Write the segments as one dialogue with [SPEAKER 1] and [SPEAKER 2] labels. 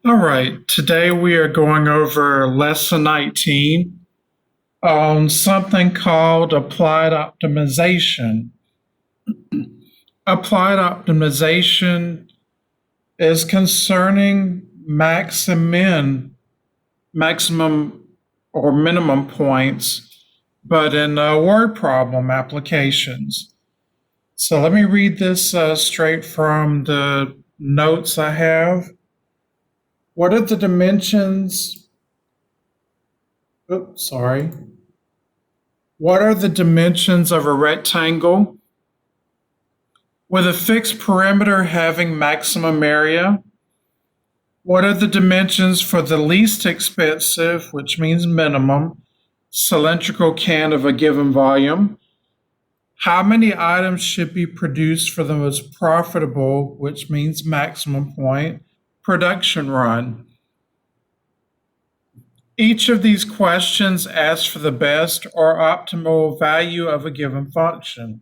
[SPEAKER 1] All right, today we are going over lesson 19 on something called applied optimization. Applied optimization is concerning max and maximum or minimum points, but in word problem applications. So let me read this straight from the notes I have. What are the dimensions? Oops, sorry. What are the dimensions of a rectangle with a fixed perimeter having maximum area? What are the dimensions for the least expensive, which means minimum, cylindrical can of a given volume? How many items should be produced for the most profitable, which means maximum point, production run? Each of these questions asks for the best or optimal value of a given function.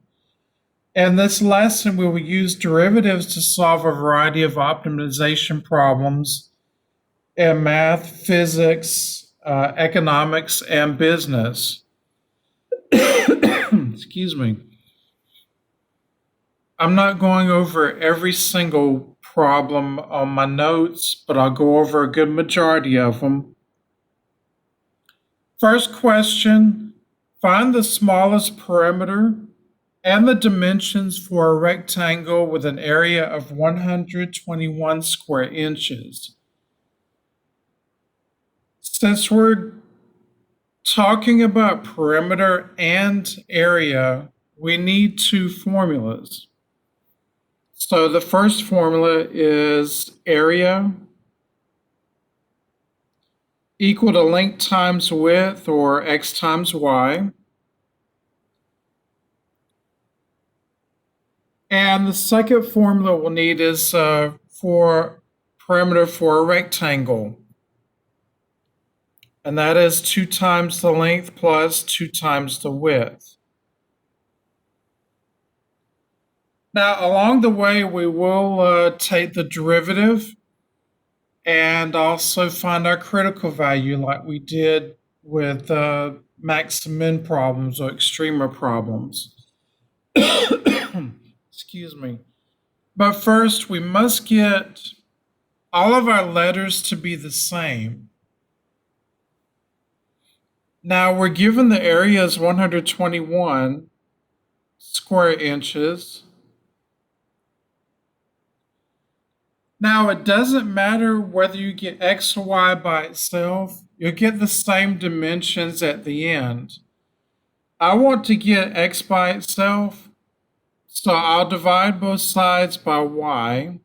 [SPEAKER 1] In this lesson, we will use derivatives to solve a variety of optimization problems in math, physics, economics, and business. Excuse me. I'm not going over every single problem on my notes, but I'll go over a good majority of them. First question, find the smallest perimeter and the dimensions for a rectangle with an area of 121 square inches. Since we're talking about perimeter and area, we need two formulas. So the first formula is area equal to length times width, or x times y. And the second formula we'll need is for perimeter for a rectangle. And that is 2 times the length plus 2 times the width. Now, along the way, we will take the derivative and also find our critical value like we did with max and min problems or extremer problems. Excuse me. But first, we must get all of our letters to be the same. Now, we're given the area is 121 square inches. Now, it doesn't matter whether you get x or y by itself, you'll get the same dimensions at the end. I want to get x by itself, so I'll divide both sides by y.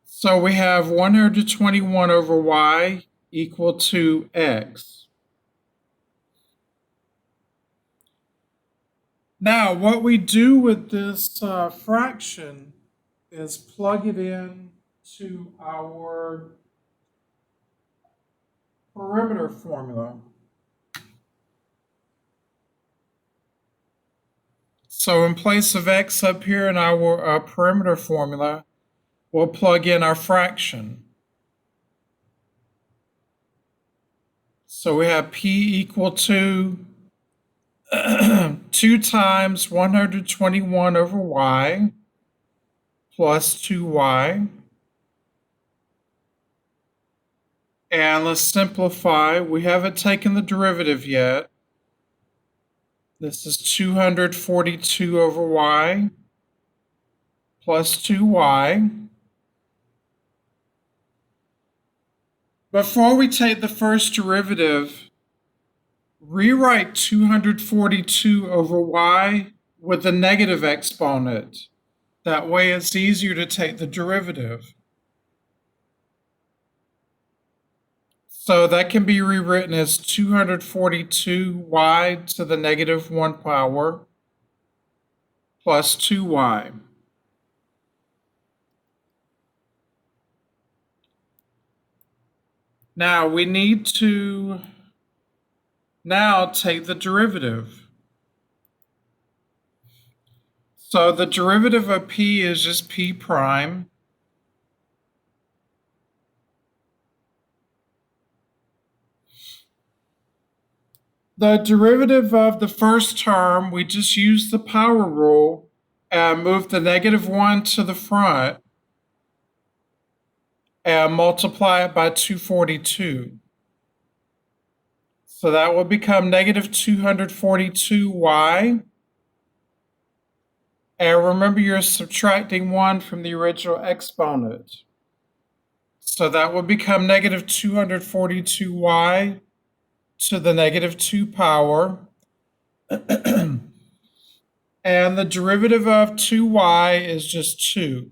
[SPEAKER 1] So we have 121 over y equal to x. Now, what we do with this fraction is plug it in to our perimeter formula. So in place of x up here in our perimeter formula, we'll plug in our fraction. So we have p equal to 2 times 121 over y plus 2y. And let's simplify. We haven't taken the derivative yet. This is 242 over y plus 2y. Before we take the first derivative, rewrite 242 over y with a negative exponent. That way it's easier to take the derivative. So that can be rewritten as 242y to the negative 1 power plus 2y. Now we need to take the derivative. So the derivative of p is just p prime. The derivative of the first term, we just use the power rule and move the -1 to the front and multiply it by 242. So that will become -242y. And remember, you're subtracting 1 from the original exponent. So that will become -242y to the -2 power. And the derivative of 2y is just 2.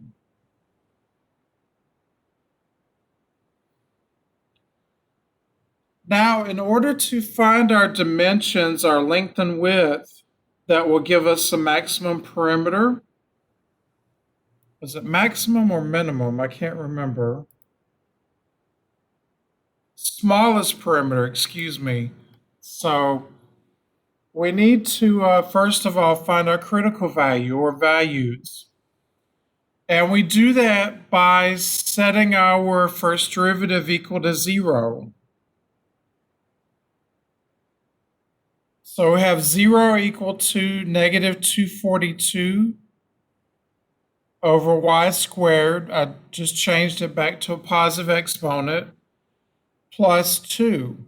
[SPEAKER 1] Now, in order to find our dimensions, our length and width, that will give us the maximum perimeter. Was it maximum or minimum? I can't remember. Smallest perimeter, excuse me. So we need to, first of all, find our critical value or values. And we do that by setting our first derivative equal to 0. So we have 0 equal to -242 over y squared. I just changed it back to a positive exponent, plus 2.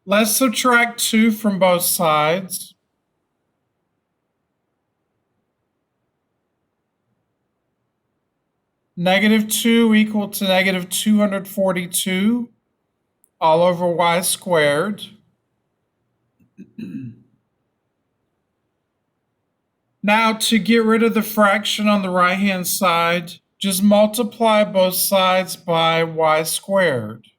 [SPEAKER 1] Let's subtract 2 from both sides. -2 equal to -242 all over y squared. Now, to get rid of the fraction on the right-hand side, just multiply both sides by y squared.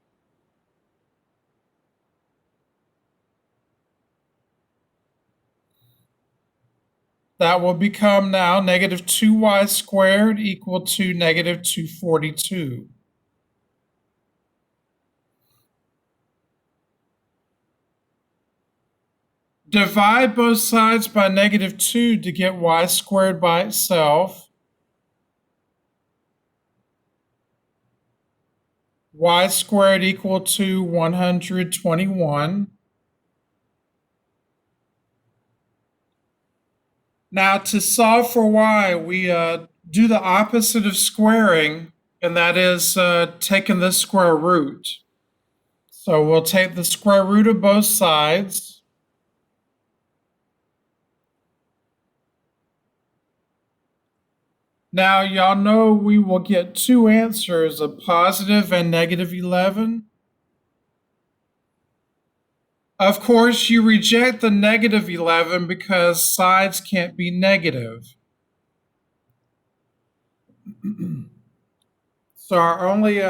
[SPEAKER 1] That will become now -2y squared equal to -242. Divide both sides by -2 to get y squared by itself. Y squared equal to 121. Now, to solve for y, we do the opposite of squaring, and that is taking the square root. So we'll take the square root of both sides. Now, y'all know we will get two answers, a positive and -11. Of course, you reject the -11 because sides can't be negative. So our only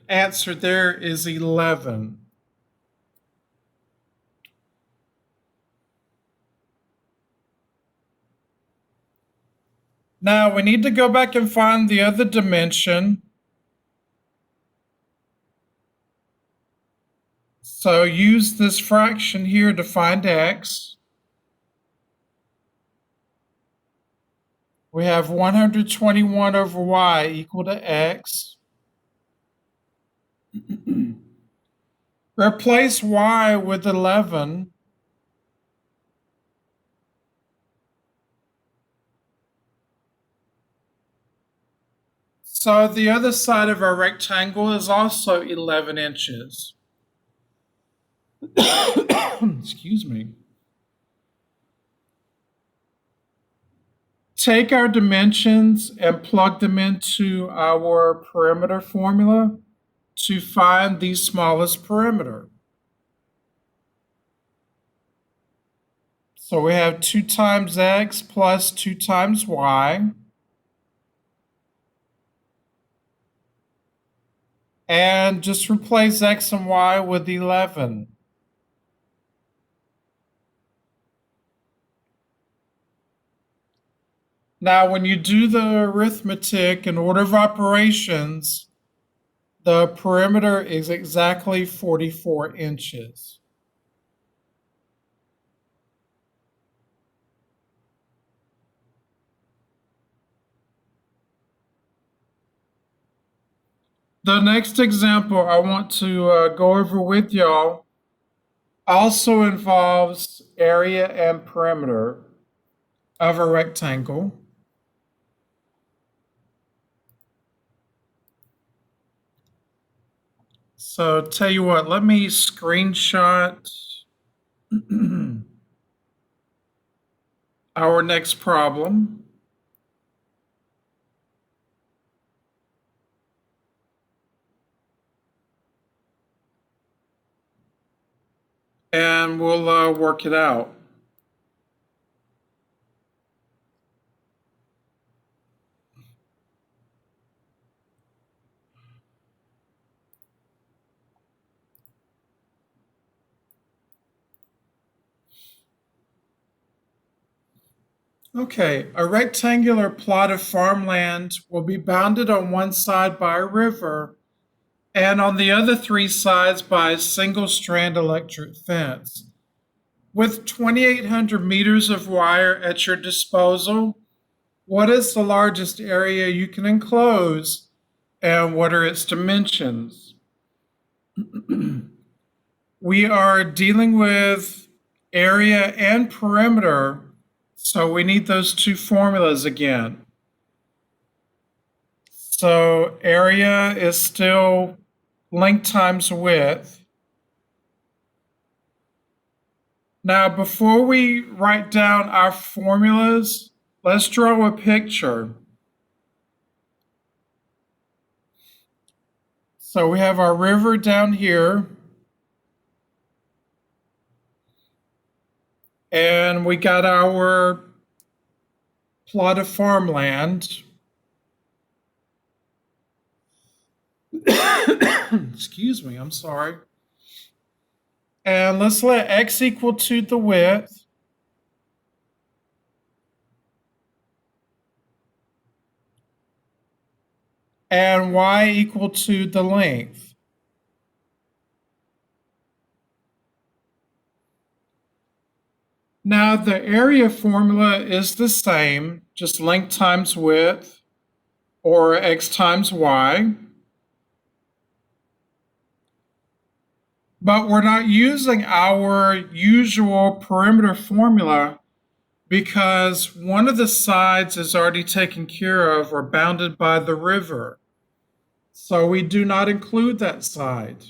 [SPEAKER 1] answer there is 11. Now we need to go back and find the other dimension. So use this fraction here to find x. We have 121 over y equal to x. Replace y with 11. So the other side of our rectangle is also 11 inches. Excuse me. Take our dimensions and plug them into our perimeter formula to find the smallest perimeter. So we have 2 times x plus 2 times y. And just replace x and y with 11. Now, when you do the arithmetic in order of operations, the perimeter is exactly 44 inches. The next example I want to go over with y'all also involves area and perimeter of a rectangle. So tell you what, let me screenshot our next problem. And we'll work it out. Okay, a rectangular plot of farmland will be bounded on one side by a river and on the other three sides by a single strand electric fence. With 2,800 meters of wire at your disposal, what is the largest area you can enclose and what are its dimensions? We are dealing with area and perimeter, so we need those two formulas again. So area is still length times width. Now, before we write down our formulas, let's draw a picture. So we have our river down here, and we got our plot of farmland. Excuse me, I'm sorry. And let's let x equal to the width. And y equal to the length. Now the area formula is the same, just length times width, or x times y. But we're not using our usual perimeter formula because one of the sides is already taken care of or bounded by the river. So we do not include that side.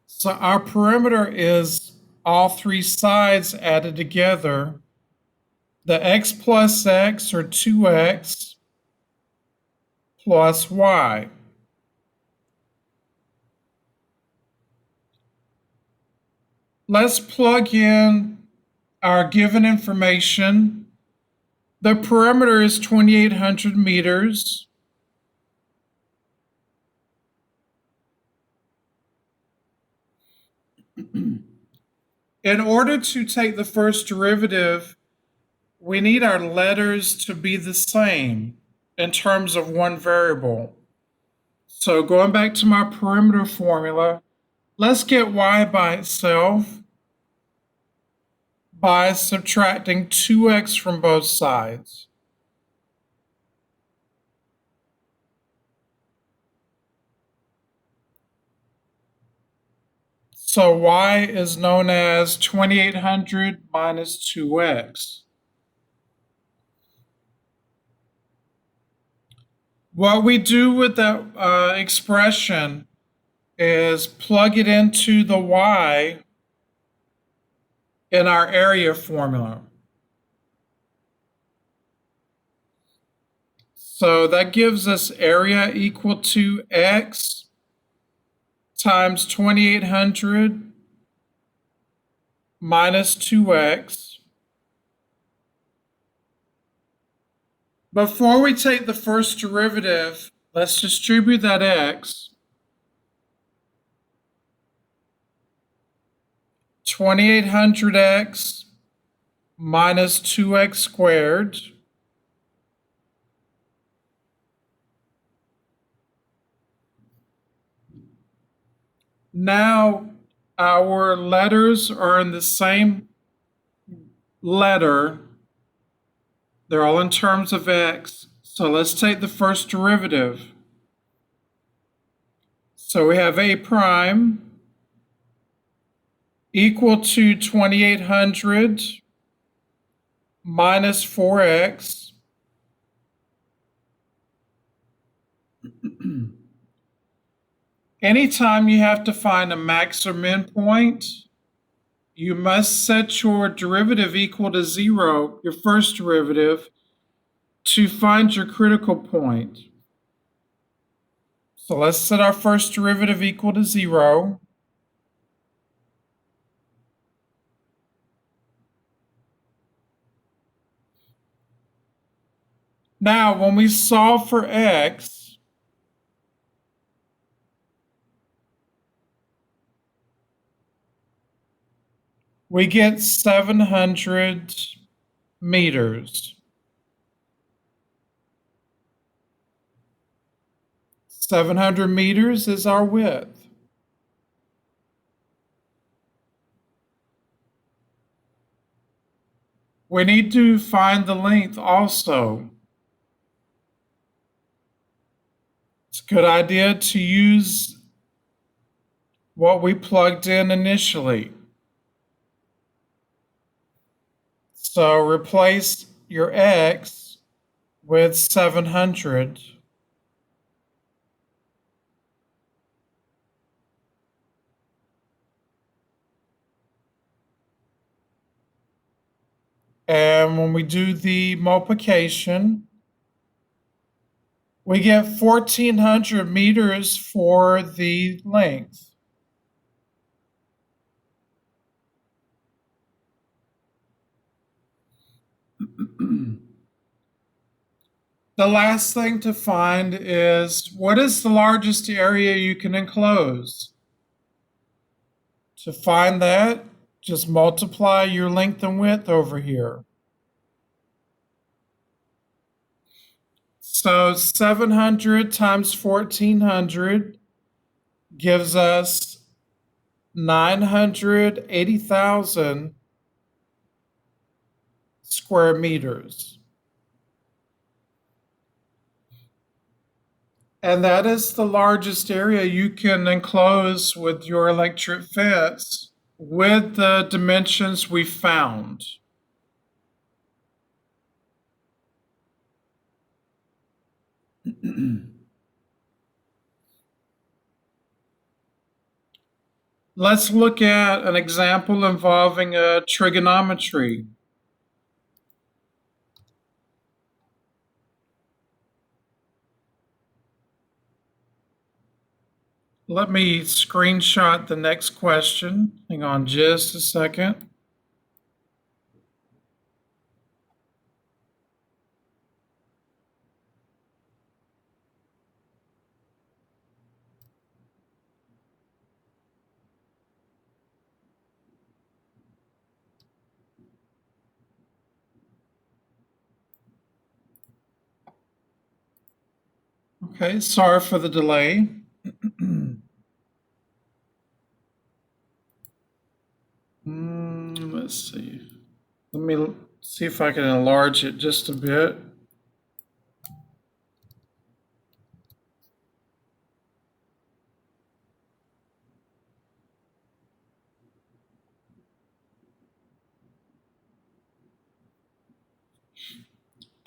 [SPEAKER 1] So our perimeter is all three sides added together. The x plus x, or 2x, plus y. Let's plug in our given information. The perimeter is 2,800 meters. In order to take the first derivative, we need our letters to be the same in terms of one variable. So going back to my perimeter formula, let's get y by itself by subtracting 2x from both sides. So y is known as 2,800 minus 2x. What we do with that expression is plug it into the y in our area formula. So that gives us area equal to x times 2,800 minus 2x. Before we take the first derivative, let's distribute that x. 2,800x minus 2x squared. Now our letters are in the same letter. They're all in terms of x. So let's take the first derivative. So we have A prime equal to 2800 minus 4x Anytime you have to find a max or min point, you must set your derivative equal to 0, your first derivative, to find your critical point. So let's set our first derivative equal to 0. Now, when we solve for x, we get 700 meters. 700 meters is our width. We need to find the length also. It's a good idea to use what we plugged in initially. So replace your x with 700. And when we do the multiplication, we get 1,400 meters for the length. The last thing to find is, what is the largest area you can enclose? To find that, just multiply your length and width over here. So 700 times 1,400 gives us 980,000 square meters. And that is the largest area you can enclose with your electric fence with the dimensions we found. Let's look at an example involving a trigonometry. Let me screenshot the next question. Hang on just a second. Okay, sorry for the delay. Let's see. Let me see if I can enlarge it just a bit.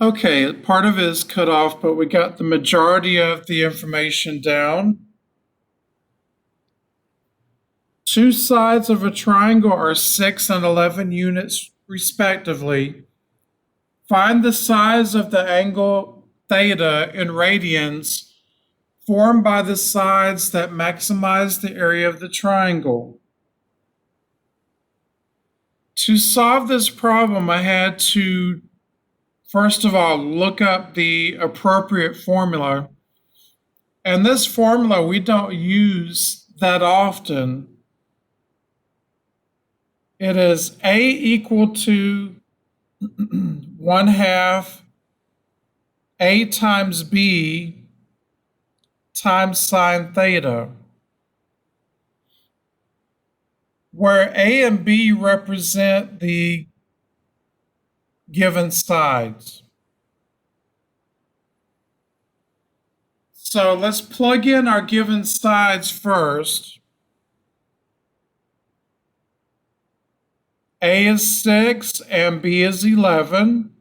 [SPEAKER 1] Okay, part of it is cut off, but we got the majority of the information down. Two sides of a triangle are 6 and 11 units respectively. Find the size of the angle theta in radians formed by the sides that maximize the area of the triangle. To solve this problem, I had to, first of all, look up the appropriate formula. And this formula we don't use that often. It is A equal to 1/2 A times B times sine theta, where A and B represent the given sides. So let's plug in our given sides first. A is 6 and B is 11.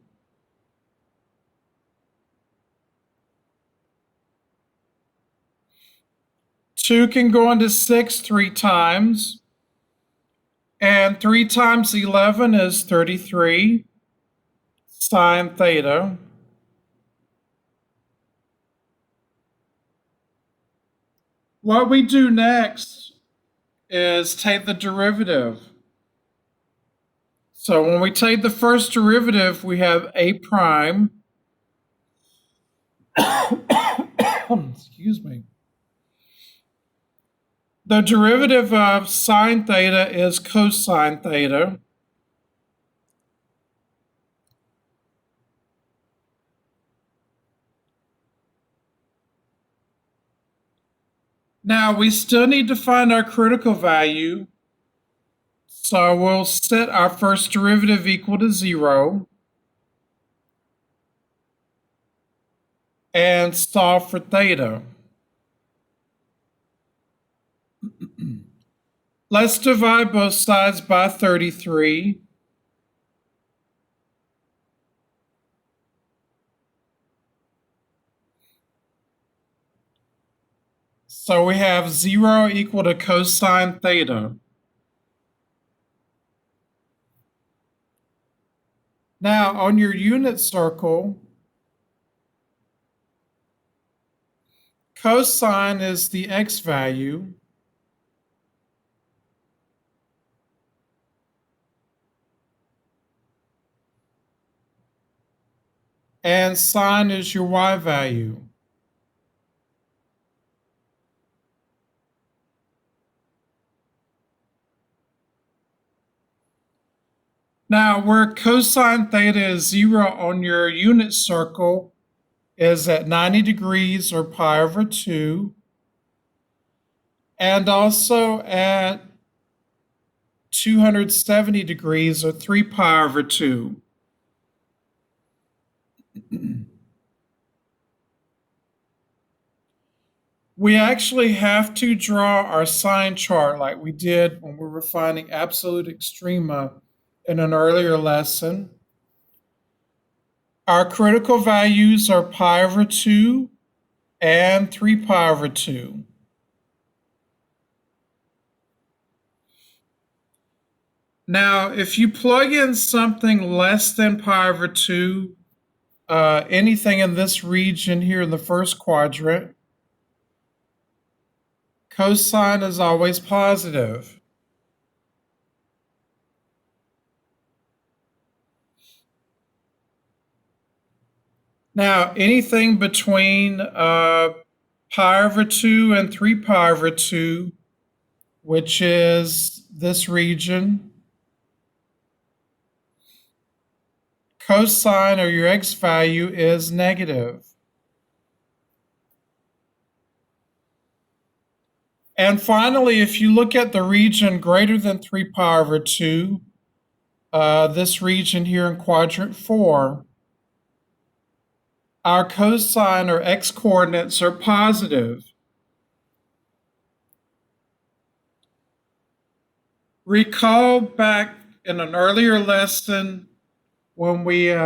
[SPEAKER 1] Two can go into 6 three times. And 3 times 11 is 33 sine theta. What we do next is take the derivative. So when we take the first derivative, we have a prime. Excuse me. The derivative of sine theta is cosine theta. Now we still need to find our critical value. So we'll set our first derivative equal to 0 and solve for theta. Let's divide both sides by 33. So we have 0 equal to cosine theta. Now on your unit circle, cosine is the x value. And sine is your y value. Now, where cosine theta is 0 on your unit circle is at 90 degrees or pi over 2, and also at 270 degrees or 3 pi over 2. We actually have to draw our sine chart like we did when we were finding absolute extrema in an earlier lesson. Our critical values are pi over 2 and 3 pi over 2. Now, if you plug in something less than pi over 2, anything in this region here in the first quadrant, cosine is always positive. Now, anything between pi over 2 and 3 pi over 2, which is this region, cosine or your x value is negative. And finally, if you look at the region greater than 3 pi over 2, this region here in quadrant 4, our cosine or x coordinates are positive. Recall back in an earlier lesson when we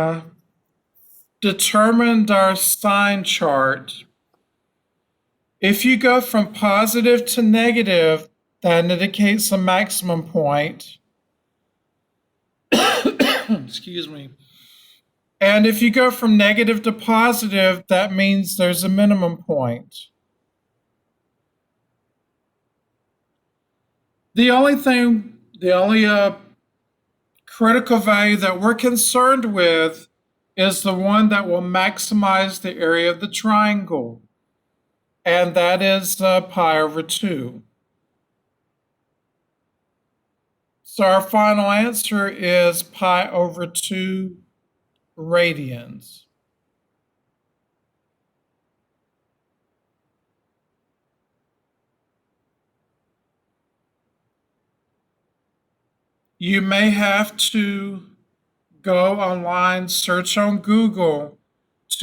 [SPEAKER 1] determined our sine chart. If you go from positive to negative, that indicates a maximum point. Excuse me. And if you go from negative to positive, that means there's a minimum point. The only critical value that we're concerned with is the one that will maximize the area of the triangle, and that is pi over 2. So our final answer is pi over 2 radians. You may have to go online, search on Google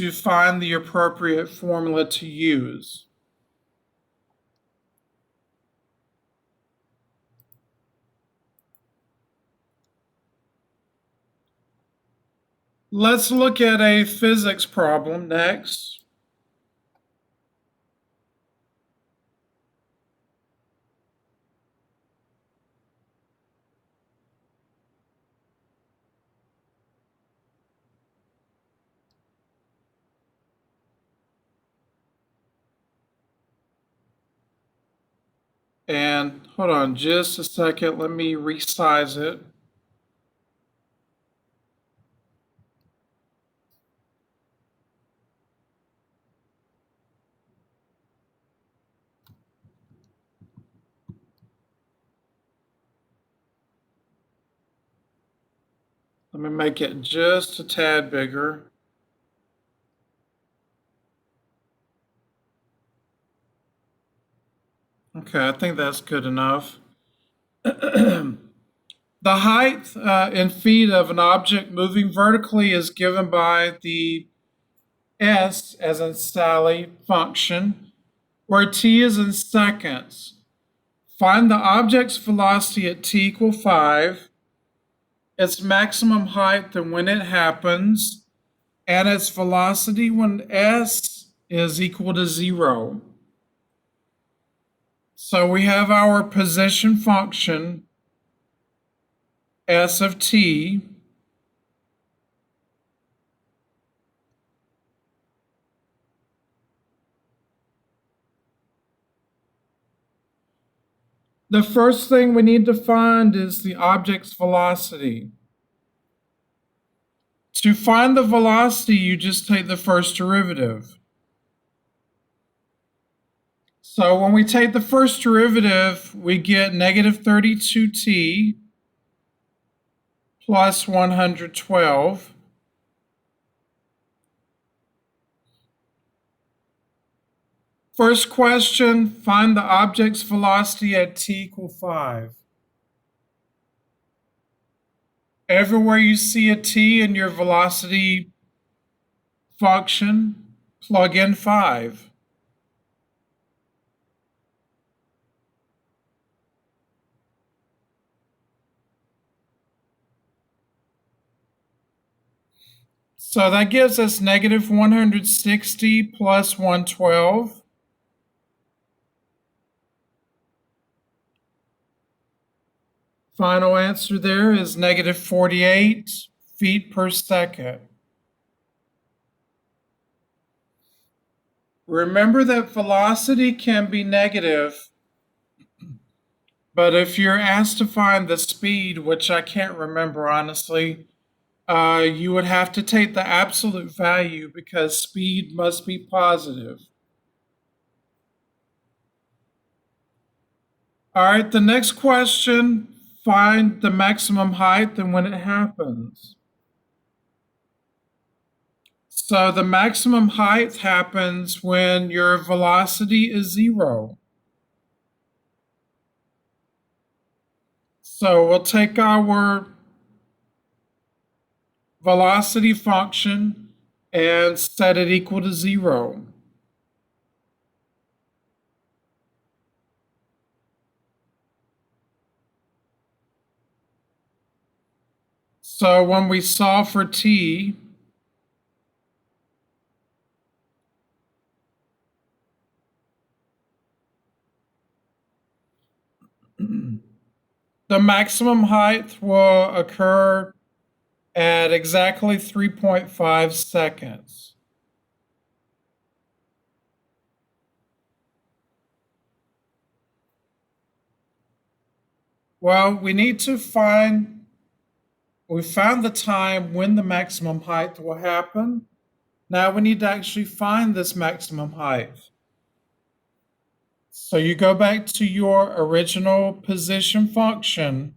[SPEAKER 1] to find the appropriate formula to use. Let's look at a physics problem next. And hold on just a second, let me resize it. Let me make it just a tad bigger. Okay, I think that's good enough. The height in feet of an object moving vertically is given by the S, as in Sally, function, where t is in seconds. Find the object's velocity at t equal 5, its maximum height and when it happens, and its velocity when s is equal to 0. So we have our position function, s of t, the first thing we need to find is the object's velocity. To find the velocity, you just take the first derivative. So when we take the first derivative, we get negative 32t plus 112. First question, find the object's velocity at t equal 5. Everywhere you see a t in your velocity function, plug in 5. So that gives us negative 160 plus 112. Final answer there is negative 48 feet per second. Remember that velocity can be negative, but if you're asked to find the speed, which I can't remember honestly, you would have to take the absolute value because speed must be positive. All right, the next question, find the maximum height and when it happens. So the maximum height happens when your velocity is 0. So we'll take our velocity function and set it equal to 0. So when we solve for t, the maximum height will occur at exactly 3.5 seconds. Well, we found the time when the maximum height will happen. Now we need to actually find this maximum height. So you go back to your original position function,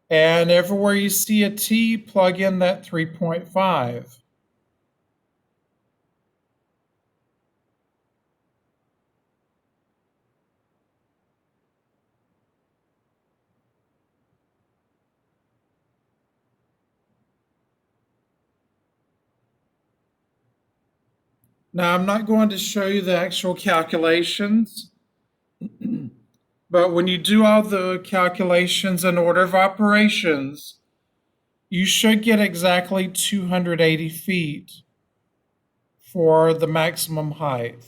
[SPEAKER 1] and everywhere you see a t, plug in that 3.5. Now, I'm not going to show you the actual calculations, but when you do all the calculations in order of operations, you should get exactly 280 feet for the maximum height.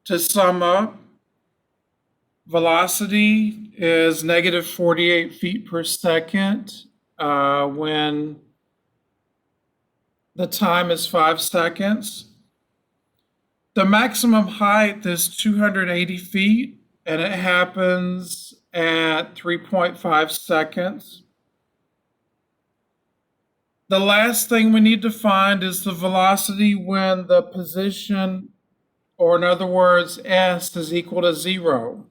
[SPEAKER 1] To sum up, velocity is negative 48 feet per second when the time is 5 seconds. The maximum height is 280 feet, and it happens at 3.5 seconds. The last thing we need to find is the velocity when the position, or in other words, s, is equal to 0.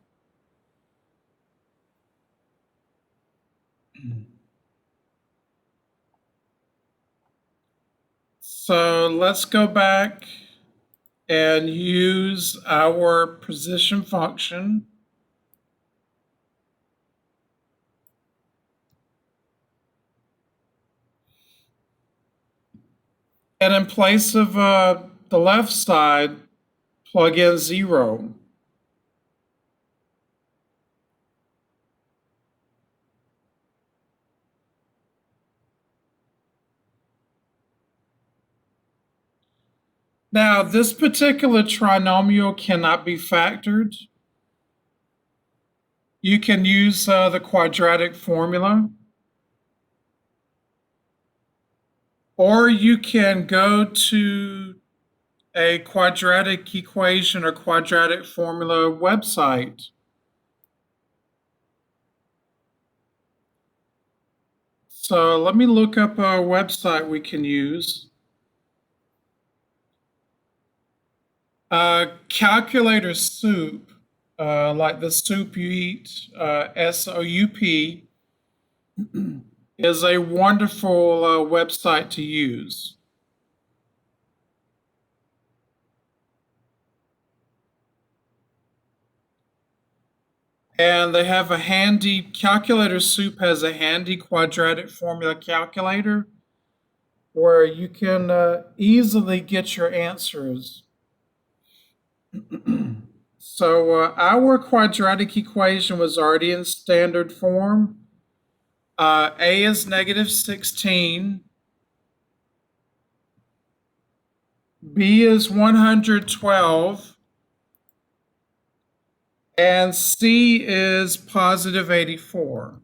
[SPEAKER 1] So let's go back and use our position function. And in place of the left side, plug in 0. Now, this particular trinomial cannot be factored. You can use the quadratic formula, or you can go to a quadratic equation or quadratic formula website. So let me look up a website we can use. Calculator Soup, like the soup you eat, SOUP, is a wonderful website to use. And they have a handy, Calculator Soup has a handy quadratic formula calculator where you can easily get your answers. So our quadratic equation was already in standard form. A is negative 16. B is 112. And C is positive 84.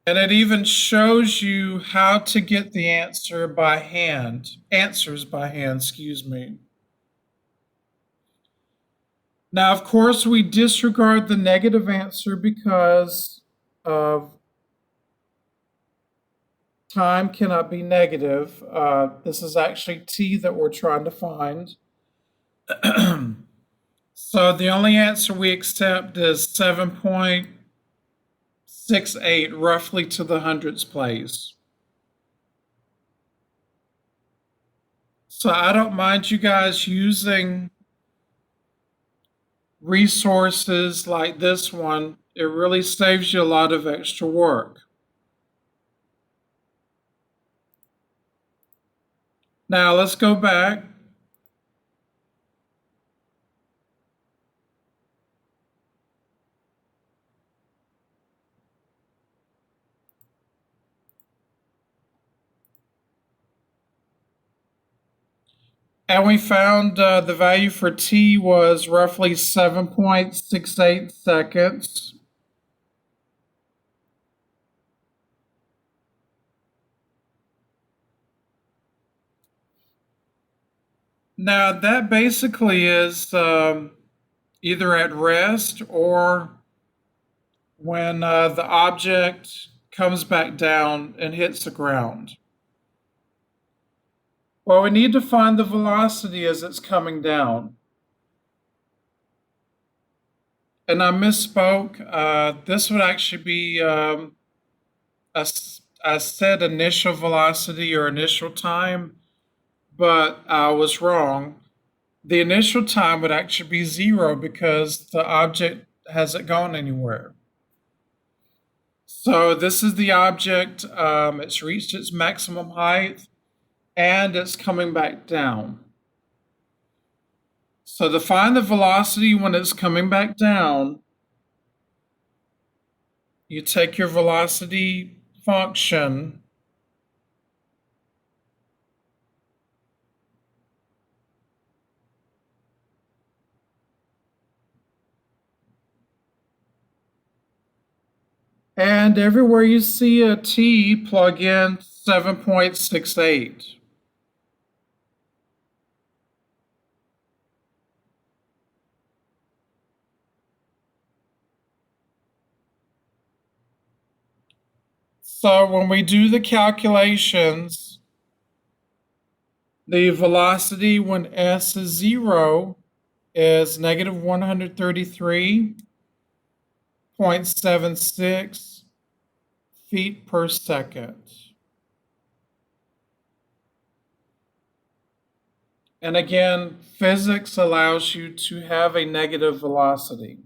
[SPEAKER 1] And it even shows you how to get the answers by hand, excuse me. Now, of course, we disregard the negative answer because of time cannot be negative. This is actually t that we're trying to find. So the only answer we accept is 7.68, roughly to the hundredths place. So I don't mind you guys using resources like this one. It really saves you a lot of extra work. Now let's go back. And we found the value for t was roughly 7.68 seconds. Now that basically is either at rest or when the object comes back down and hits the ground. Well, we need to find the velocity as it's coming down. And I misspoke. This would actually be I said initial velocity or initial time, but I was wrong. the initial time would actually be 0 because the object hasn't gone anywhere. So this is the object. It's reached its maximum height and it's coming back down. So to find the velocity when it's coming back down, you take your velocity function and everywhere you see a t, plug in 7.68. So when we do the calculations, the velocity when s is 0 is negative 133.76 feet per second. And again, physics allows you to have a negative velocity.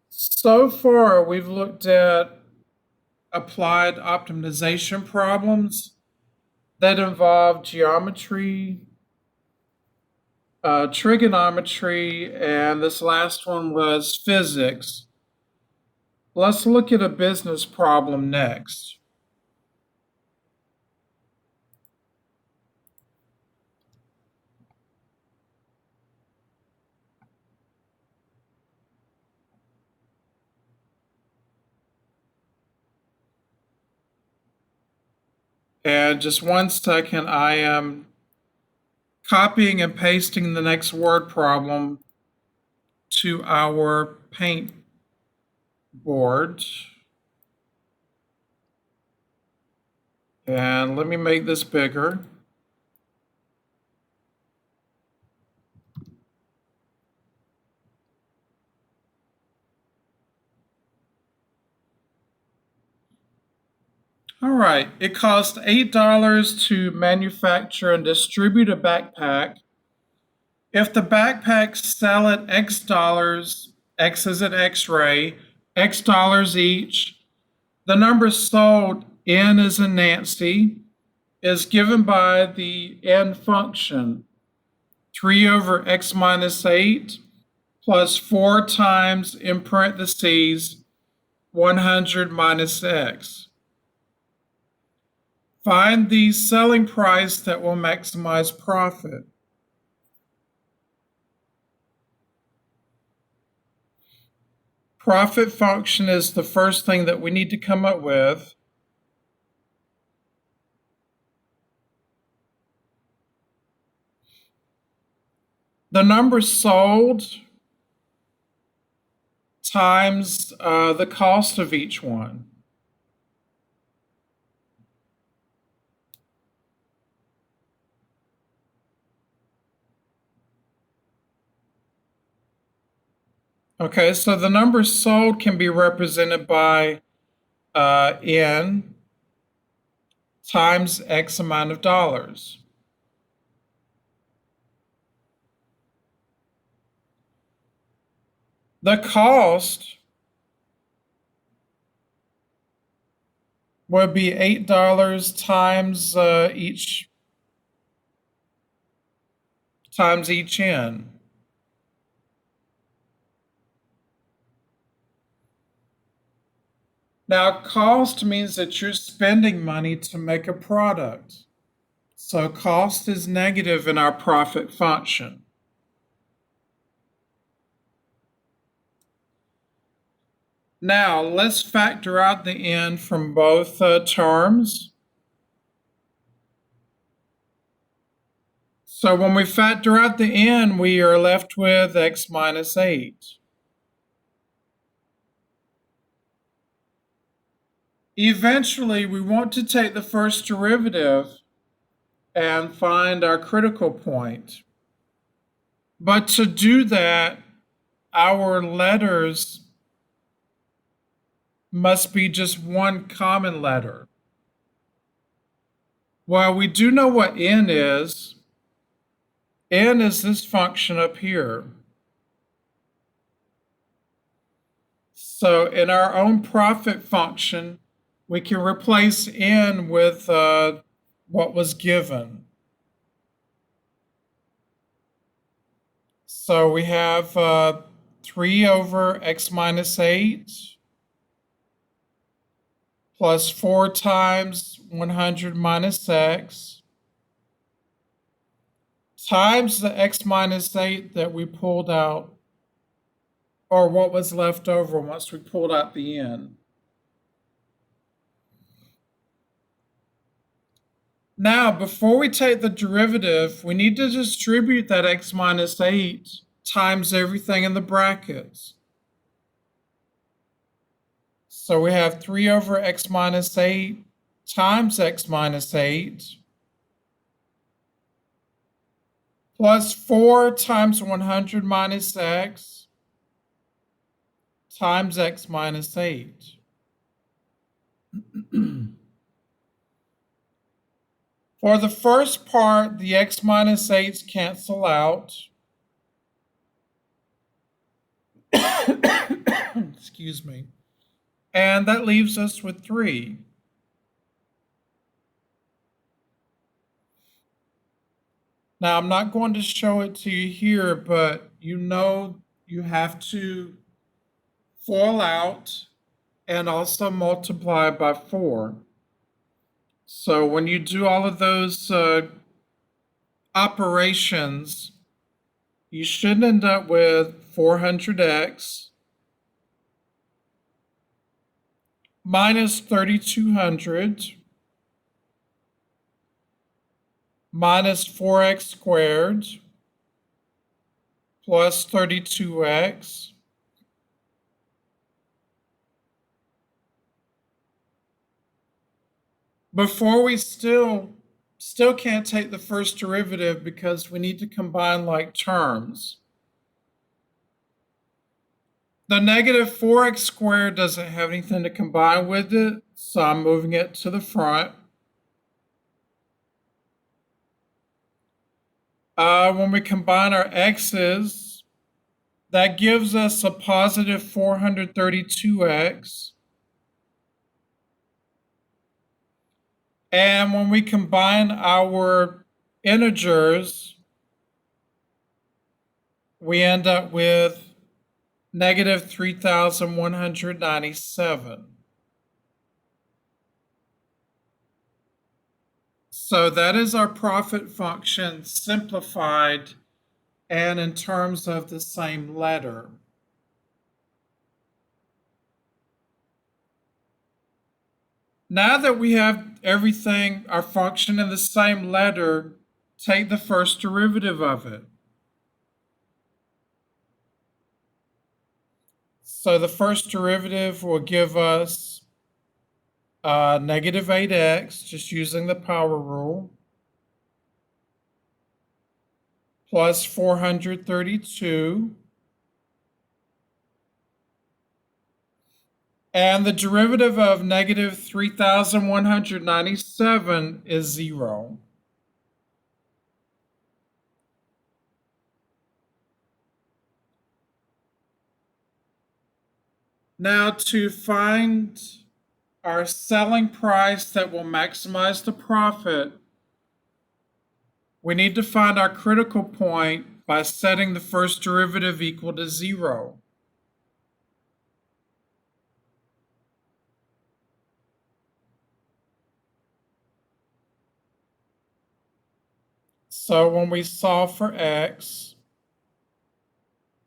[SPEAKER 1] So far, we've looked at applied optimization problems that involve geometry, trigonometry, and this last one was physics. Let's look at a business problem next. And just 1 second, I am copying and pasting the next word problem to our paint board. And let me make this bigger. All right, it costs $8 to manufacture and distribute a backpack. If the backpacks sell at X dollars, X is an X-ray, X dollars each, the number sold, N is in Nancy, is given by the N function, 3 over X minus 8 plus 4 times, in parentheses, 100 minus X. Find the selling price that will maximize profit. Profit function is the first thing that we need to come up with. The number sold times the cost of each one. Okay, so the number sold can be represented by N times X amount of dollars. The cost would be $8 times each N. Now, cost means that you're spending money to make a product. So cost is negative in our profit function. Now, let's factor out the N from both terms. So when we factor out the N, we are left with X minus 8. Eventually, we want to take the first derivative and find our critical point. But to do that, our letters must be just one common letter. Well, we do know what n is. N is this function up here. So in our own profit function, we can replace n with what was given. So we have 3 over x minus 8 plus 4 times 100 minus x times the x minus 8 that we pulled out, or what was left over once we pulled out the n. Now, before we take the derivative, we need to distribute that x minus 8 times everything in the brackets. So we have 3 over x minus 8 times x minus 8 plus 4 times 100 minus x times x minus 8. For the first part, the x minus 8's cancel out. Excuse me. And that leaves us with 3. Now, I'm not going to show it to you here, but you know you have to FOIL out and also multiply by 4. So when you do all of those operations, you should end up with 400x minus 3200 minus 4x squared plus 32x before we still can't take the first derivative because we need to combine like terms. The negative 4x squared doesn't have anything to combine with it, so I'm moving it to the front. When we combine our x's, that gives us a positive 432x. And when we combine our integers, we end up with negative 3,197. So that is our profit function simplified and in terms of the same letter. Now that we have everything, our function in the same letter, take the first derivative of it. So the first derivative will give us negative 8x, just using the power rule, plus 432. And the derivative of negative 3,197 is 0. Now to find our selling price that will maximize the profit, we need to find our critical point by setting the first derivative equal to 0. So when we solve for x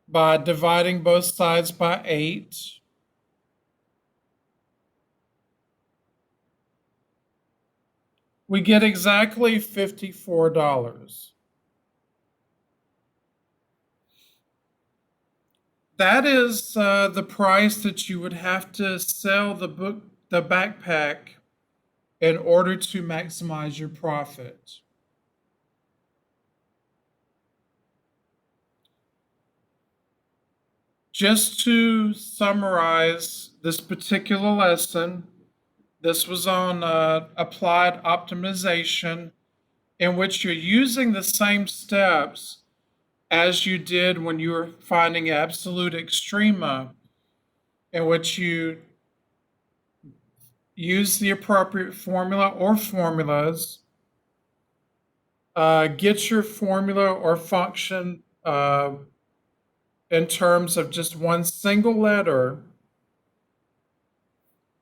[SPEAKER 1] by dividing both sides by 8, we get exactly $54. That is the price that you would have to sell the backpack in order to maximize your profit. Just to summarize this particular lesson, this was on applied optimization, in which you're using the same steps as you did when you were finding absolute extrema, in which you use the appropriate formula or formulas, get your formula or function in terms of just one single letter.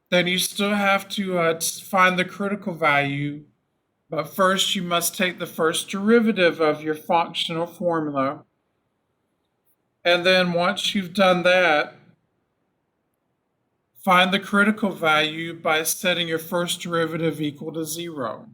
[SPEAKER 1] Then you still have to find the critical value, but first you must take the first derivative of your functional formula. And then once you've done that, find the critical value by setting your first derivative equal to 0.